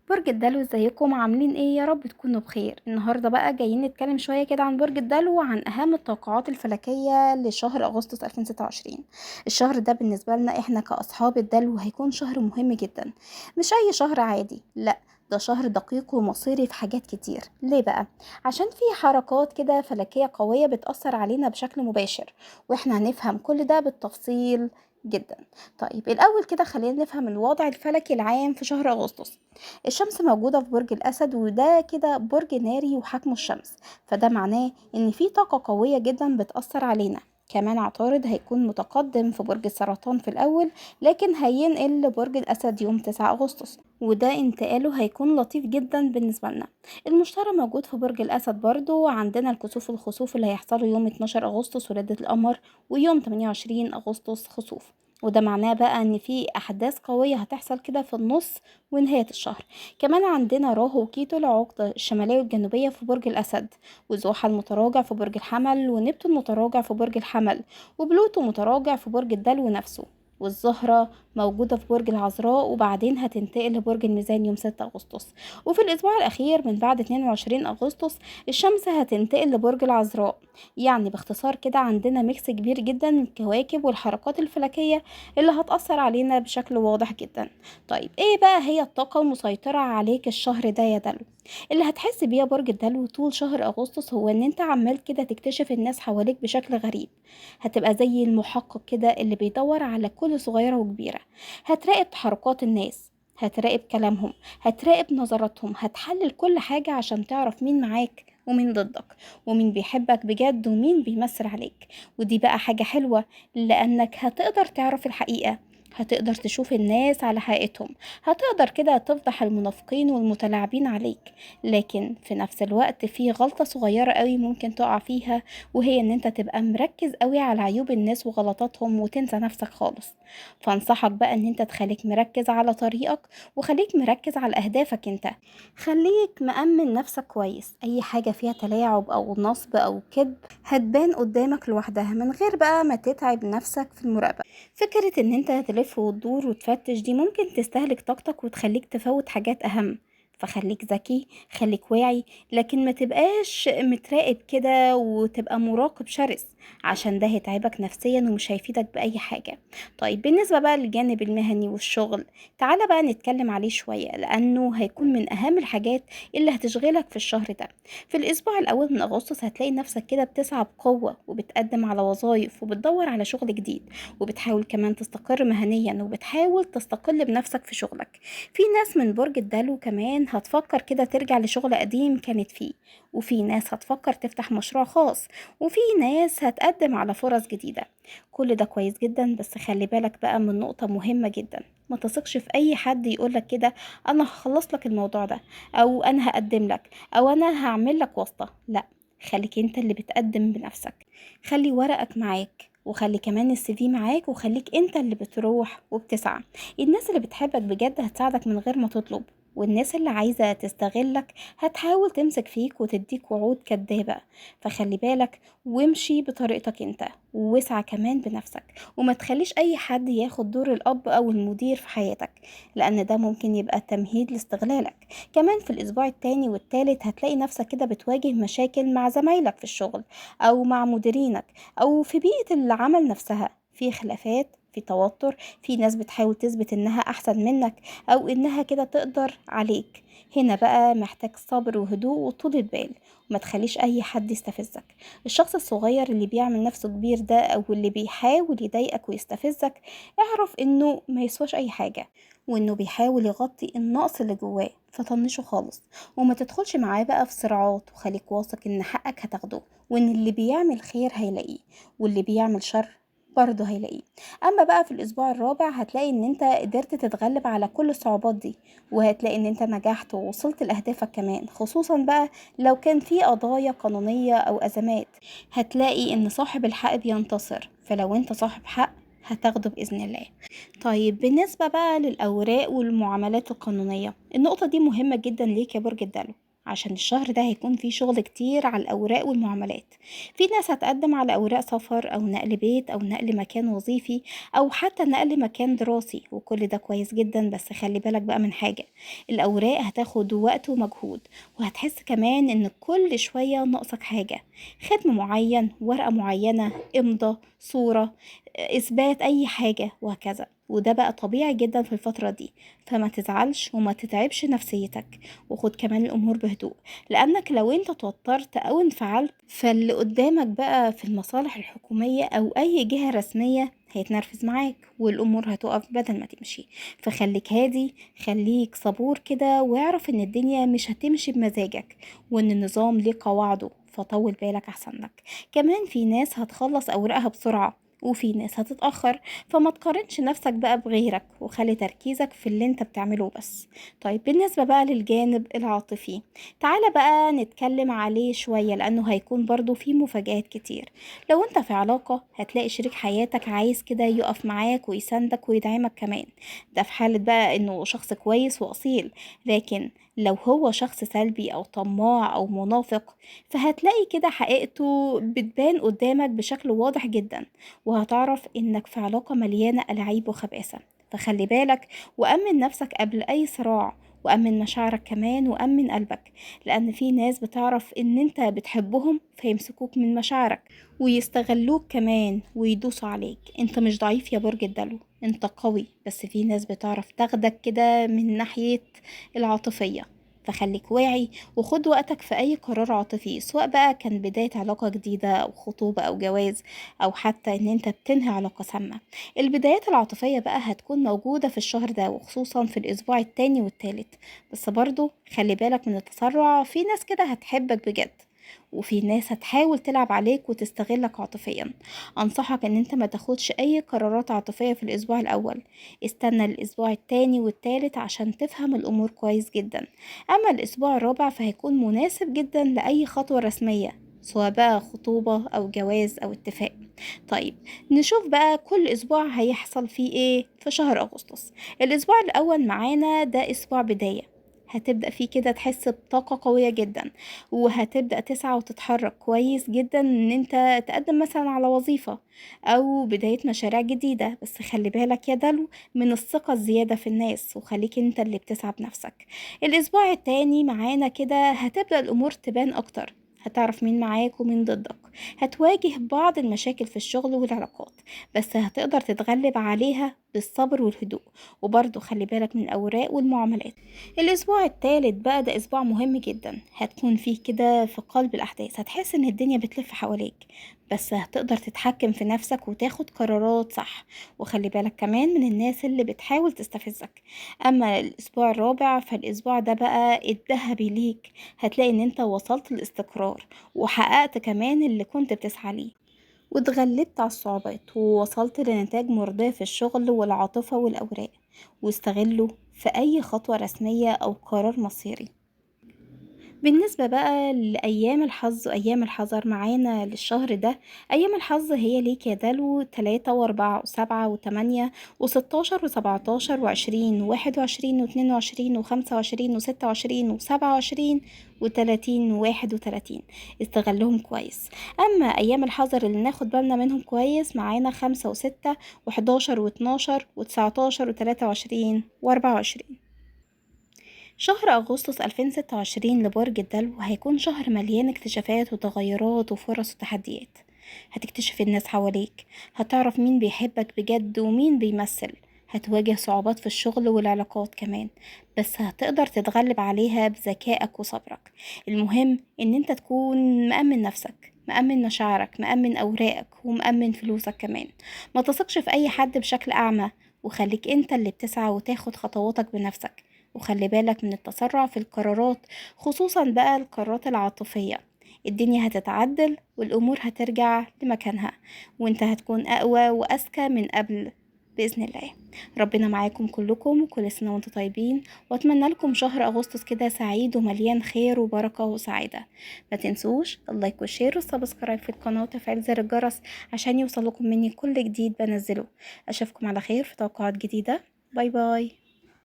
برج الدلو، ازيكم عاملين ايه؟ يا رب تكونوا بخير. النهارده بقى جايين نتكلم شويه كده عن برج الدلو وعن اهم التوقعات الفلكيه لشهر اغسطس 2026. الشهر ده بالنسبه لنا احنا كاصحاب الدلو هيكون شهر مهم جدا، مش اي شهر عادي، لا، ده شهر دقيق ومصيري في حاجات كتير. ليه بقى؟ عشان في حركات كده فلكيه قويه بتاثر علينا بشكل مباشر، واحنا هنفهم كل ده بالتفصيل جدا. طيب الاول كده خلينا نفهم الوضع الفلكي العام في شهر اغسطس. الشمس موجودة في برج الأسد، وده كده برج ناري وحجمه الشمس، فده معناه إن في طاقة قوية جدا بتأثر علينا. كمان عطارد هيكون متقدم في برج السرطان في الأول، لكن هينقل لبرج الأسد يوم 9 أغسطس، وده انتقاله هيكون لطيف جدا بالنسبة لنا. المشتري موجود في برج الأسد برضو، وعندنا الخسوف اللي هيحصلوا يوم 12 أغسطس ولادة القمر، ويوم 28 أغسطس خسوف. وده معناه بقى ان في احداث قوية هتحصل كده في النص ونهاية الشهر. كمان عندنا راهو وكيتو العقدة الشمالية والجنوبية في برج الأسد، وزحل متراجع في برج الحمل، ونبتون متراجع في برج الحمل، وبلوتو متراجع في برج الدلو نفسه، والزهرة موجودة في برج العذراء، وبعدين هتنتقل لبرج الميزان يوم 6 أغسطس. وفي الأسبوع الأخير من بعد 22 أغسطس الشمس هتنتقل لبرج العذراء. يعني باختصار كده عندنا ميكس كبير جدا من الكواكب والحركات الفلكية اللي هتأثر علينا بشكل واضح جدا. طيب ايه بقى هي الطاقة المسيطرة عليك الشهر ده يا دلو؟ اللي هتحس بيها برج الدلو طول شهر اغسطس هو ان انت عمال كده تكتشف الناس حواليك بشكل غريب. هتبقى زي المحقق كده اللي بيدور على كل صغيرة وكبيرة. هتراقب تحركات الناس، هتراقب كلامهم، هتراقب نظراتهم، هتحلل كل حاجة عشان تعرف مين معاك ومين ضدك، ومين بيحبك بجد ومين بيمثل عليك. ودي بقى حاجة حلوة، لأنك هتقدر تعرف الحقيقة، هتقدر تشوف الناس على حقيقتهم، هتقدر كده تفضح المنافقين والمتلاعبين عليك. لكن في نفس الوقت في غلطة صغيرة قوي ممكن تقع فيها، وهي ان انت تبقى مركز قوي على عيوب الناس وغلطاتهم وتنسى نفسك خالص. فانصحك بقى ان انت تخليك مركز على طريقك، وخليك مركز على اهدافك انت. خليك مأمن نفسك كويس، اي حاجة فيها تلاعب او نصب او كذب هتبان قدامك لوحدها من غير بقى ما تتعب نفسك في المراقبة. فكرة ان انت تلف وتدور وتفتش دي ممكن تستهلك طاقتك وتخليك تفوت حاجات اهم. فخليك ذكي، خليك واعي، لكن ما تبقاش متراقب كده وتبقى مراقب شرس، عشان ده هيتعبك نفسيا ومش هيفيدك بأي حاجة. طيب بالنسبة بقى للجانب المهني والشغل، تعالى بقى نتكلم عليه شوية، لأنه هيكون من أهم الحاجات اللي هتشغلك في الشهر ده. في الأسبوع الأول من أغسطس هتلاقي نفسك كده بتسعى بقوة وبتقدم على وظائف وبتدور على شغل جديد، وبتحاول كمان تستقر مهنيا، وبتحاول تستقل بنفسك في شغلك. في ناس من برج الدلو كمان هتفكر كده ترجع لشغل قديم كانت فيه، وفي ناس هتفكر تفتح مشروع خاص، وفي ناس هتقدم على فرص جديدة. كل ده كويس جدا، بس خلي بالك بقى من نقطة مهمة جدا. ما تثقش في اي حد يقولك كده انا هخلص لك الموضوع ده، او انا هقدم لك، او انا هعمل لك واسطة. لا، خليك انت اللي بتقدم بنفسك. خلي ورقك معاك، وخلي كمان السي في معاك، وخليك انت اللي بتروح وبتسعى. الناس اللي بتحبك بجد هتساعدك من غير ما تطلب، والناس اللي عايزة تستغلك هتحاول تمسك فيك وتديك وعود كدابة. فخلي بالك وامشي بطريقتك انت، واسعى كمان بنفسك، وما تخليش اي حد ياخد دور الاب او المدير في حياتك، لان ده ممكن يبقى تمهيد لاستغلالك. كمان في الاسبوع التاني والتالت هتلاقي نفسك كده بتواجه مشاكل مع زمايلك في الشغل، او مع مديرينك، او في بيئة العمل نفسها، في خلافات، في توتر، في ناس بتحاول تثبت انها احسن منك، او انها كده تقدر عليك. هنا بقى محتاج صبر وهدوء وطولة بال، وما تخليش اي حد يستفزك. الشخص الصغير اللي بيعمل نفسه كبير ده، او اللي بيحاول يضايقك ويستفزك، اعرف انه ما يسواش اي حاجة، وانه بيحاول يغطي النقص اللي جواه، فطنشه خالص. وما تدخلش معاه بقى في صراعات، وخليك واثق ان حقك هتاخده، وان اللي بيعمل خير هيلاقيه، واللي بيعمل شر برضه هيلاقيه. اما بقى في الاسبوع الرابع هتلاقي ان انت قدرت تتغلب على كل الصعوبات دي، وهتلاقي ان انت نجحت ووصلت لاهدافك كمان، خصوصا بقى لو كان في قضايا قانونية او ازمات. هتلاقي ان صاحب الحق بينتصر، فلو انت صاحب حق هتاخده بإذن الله. طيب بالنسبة بقى للأوراق والمعاملات القانونية، النقطة دي مهمة جدا ليك يا برج الدلو، عشان الشهر ده هيكون فيه شغل كتير على الأوراق والمعاملات. في ناس هتقدم على أوراق سفر أو نقل بيت أو نقل مكان وظيفي أو حتى نقل مكان دراسي، وكل ده كويس جدا. بس خلي بالك بقى من حاجة، الأوراق هتاخد وقت ومجهود، وهتحس كمان إن كل شوية ناقصك حاجة، ختم معين، ورقة معينة، إمضة، صورة، إثبات أي حاجة، وهكذا. وده بقى طبيعي جدا في الفترة دي، فما تزعلش وما تتعبش نفسيتك، وخد كمان الأمور بهدوء، لأنك لو انت توترت أو انفعلت فاللي قدامك بقى في المصالح الحكومية أو أي جهة رسمية هيتنرفز معاك والأمور هتقف بدل ما تمشي. فخليك هادي، خليك صبور كده، واعرف ان الدنيا مش هتمشي بمزاجك، وان النظام ليه قواعده، فطول بالك أحسن لك. كمان في ناس هتخلص أوراقها بسرعة وفي ناس هتتأخر، فما تقارنش نفسك بقى بغيرك، وخلي تركيزك في اللي انت بتعمله بس. طيب بالنسبة بقى للجانب العاطفي، تعالى بقى نتكلم عليه شوية، لأنه هيكون برضو فيه مفاجآت كتير. لو انت في علاقة هتلاقي شريك حياتك عايز كده يقف معاك ويساندك ويدعمك كمان، ده في حالة بقى انه شخص كويس وأصيل. لكن لو هو شخص سلبي أو طماع أو منافق، فهتلاقي كده حقيقته بتبان قدامك بشكل واضح جدا، وهتعرف انك في علاقة مليانة ألاعيب وخباثة. فخلي بالك وأمن نفسك قبل أي صراع، وأمن مشاعرك كمان، وأمن قلبك، لأن في ناس بتعرف إن أنت بتحبهم فيمسكوك من مشاعرك ويستغلوك كمان ويدوسوا عليك. أنت مش ضعيف يا برج الدلو، أنت قوي، بس في ناس بتعرف تاخدك كده من ناحية العاطفية. فخليك واعي وخد وقتك في أي قرار عاطفي، سواء بقى كان بداية علاقة جديدة أو خطوبة أو جواز، أو حتى إن أنت بتنهي علاقة سامة. البدايات العاطفية بقى هتكون موجودة في الشهر ده، وخصوصا في الأسبوع التاني والتالت. بس برضو خلي بالك من التسرع، في ناس كده هتحبك بجد، وفي ناس هتحاول تلعب عليك وتستغلك عاطفيا. أنصحك إن أنت ما تاخدش أي قرارات عاطفية في الأسبوع الأول، استنى الأسبوع التاني والتالت عشان تفهم الأمور كويس جدا. أما الأسبوع الرابع فهيكون مناسب جدا لأي خطوة رسمية، سواء بقى خطوبة أو جواز أو اتفاق. طيب نشوف بقى كل أسبوع هيحصل فيه إيه في شهر أغسطس. الأسبوع الأول معانا ده أسبوع بداية، هتبدأ فيه كده تحس بطاقة قوية جدا، وهتبدأ تسعى وتتحرك كويس جدا ان انت تقدم مثلا على وظيفة او بداية مشاريع جديدة. بس خلي بالك يا دلو من الثقة الزيادة في الناس، وخليك انت اللي بتسعى بنفسك. الاسبوع التاني معانا كده هتبدأ الامور تبان اكتر، هتعرف مين معاك ومين ضدك، هتواجه بعض المشاكل في الشغل والعلاقات، بس هتقدر تتغلب عليها بالصبر والهدوء. وبرضه خلي بالك من الأوراق والمعاملات. الأسبوع الثالث بقى ده أسبوع مهم جدا، هتكون فيه كده في قلب الأحداث، هتحس إن الدنيا بتلف حواليك، بس هتقدر تتحكم في نفسك وتاخد قرارات صح. وخلي بالك كمان من الناس اللي بتحاول تستفزك. أما الأسبوع الرابع فالأسبوع ده بقى الذهبي ليك، هتلاقي إن أنت وصلت لاستقرار وحققت كمان اللي كنت بتسعى ليه، واتغلبت على الصعوبات ووصلت لنتائج مرضية في الشغل والعاطفة والأوراق. واستغله في أي خطوة رسمية أو قرار مصيري. بالنسبة بقى لأيام الحظ وأيام الحذر معانا للشهر ده، أيام الحظ هي ليك يا دلو 3 و4 و7 و8 و16 و17 و20 و22 و25 و26 و27 و31 استغلهم كويس. أما أيام الحذر اللي ناخد بالنا منهم كويس معانا 5 و6 و11 و12 و19 و23 و24. شهر أغسطس 2026 لبرج الدلو هيكون شهر مليان اكتشافات وتغيرات وفرص وتحديات. هتكتشف الناس حواليك، هتعرف مين بيحبك بجد ومين بيمثل، هتواجه صعوبات في الشغل والعلاقات كمان، بس هتقدر تتغلب عليها بذكائك وصبرك. المهم ان انت تكون مأمن نفسك، مأمن مشاعرك، مأمن أوراقك، ومأمن فلوسك كمان. ما تثقش في أي حد بشكل أعمى، وخليك انت اللي بتسعى وتاخد خطواتك بنفسك. وخلي بالك من التسرع في القرارات، خصوصا بقى القرارات العاطفية. الدنيا هتتعدل والأمور هترجع لمكانها، وانت هتكون أقوى وأذكى من قبل بإذن الله. ربنا معاكم كلكم، وكل سنة وانتم طيبين، واتمنى لكم شهر أغسطس كده سعيد ومليان خير وبركة وسعادة. ما تنسوش اللايك والشير والسبسكرايب في القناة وتفعيل زر الجرس عشان يوصلكم مني كل جديد بنزله. أشوفكم على خير في توقعات جديدة. باي باي.